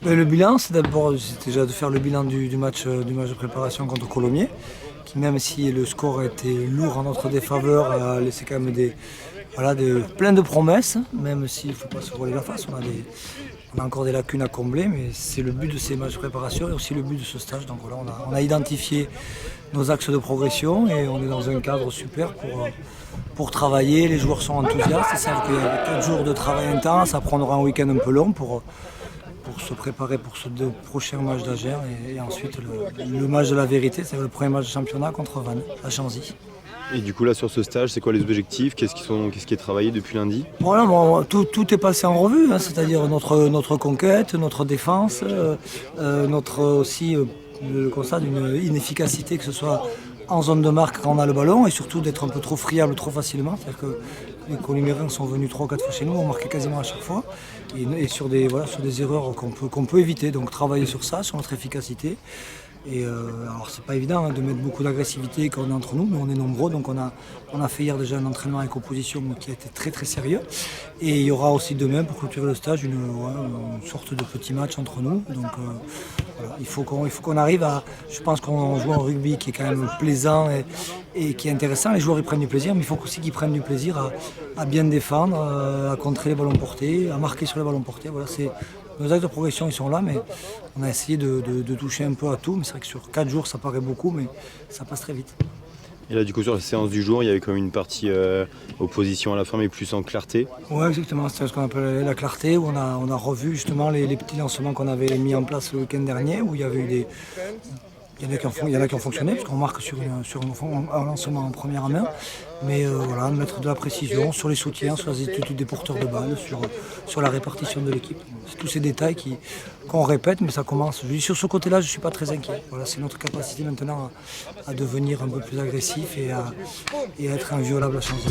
Le bilan, c'est d'abord déjà de faire le bilan du match de préparation contre Colomiers, qui même si le score a été lourd en notre défaveur, a laissé quand même plein de promesses, même s'il ne faut pas se voiler la face. On a encore des lacunes à combler, mais c'est le but de ces matchs de préparation et aussi le but de ce stage. Donc voilà, on a identifié nos axes de progression et on est dans un cadre super pour travailler. Les joueurs sont enthousiastes, ils savent qu'il y a 4 jours de travail intense, ça prendra un week-end un peu long pour se préparer pour ce deux prochains matchs d'Agen et ensuite le match de la vérité, c'est le premier match de championnat contre Vannes à Chanzy. Et du coup là sur ce stage, c'est quoi les objectifs? Qu'est-ce qui est travaillé depuis lundi? Voilà, bon, tout est passé en revue, hein, c'est-à-dire notre conquête, notre défense, notre aussi le constat d'une inefficacité, que ce soit en zone de marque quand on a le ballon et surtout d'être un peu trop friable trop facilement. C'est-à-dire que les Colombiens sont venus 3 ou 4 fois chez nous, on marquait quasiment à chaque fois et sur des erreurs qu'on peut éviter. Donc travailler sur ça, sur notre efficacité. Et alors c'est pas évident de mettre beaucoup d'agressivité quand on est entre nous, mais on est nombreux, donc on a fait hier déjà un entraînement avec opposition qui a été très très sérieux. Et il y aura aussi demain pour clôturer le stage une sorte de petit match entre nous. Donc voilà, il faut qu'on arrive à. Je pense qu'on joue un rugby qui est quand même plaisant et qui est intéressant. Les joueurs ils prennent du plaisir, mais il faut aussi qu'ils prennent du plaisir à bien défendre, à contrer les ballons portés, à marquer sur les ballons portés. Voilà, nos axes de progression ils sont là, mais on a essayé de toucher un peu à tout. Mais c'est vrai que sur 4 jours ça paraît beaucoup, mais ça passe très vite. Et là du coup sur la séance du jour, il y avait quand même une partie opposition à la fin mais plus en clarté. Oui exactement, c'est ce qu'on appelle la clarté, où on a revu justement les petits lancements qu'on avait mis en place le week-end dernier, où il y avait eu des. Il y en a qui ont fonctionné, parce qu'on marque sur un lancement en première main. Mais voilà, mettre de la précision sur les soutiens, sur les attitudes des porteurs de balles, sur la répartition de l'équipe. C'est tous ces détails qu'on répète, mais ça commence. Je dis, sur ce côté-là, je ne suis pas très inquiet. Voilà, c'est notre capacité maintenant à devenir un peu plus agressif et à être inviolable à changer.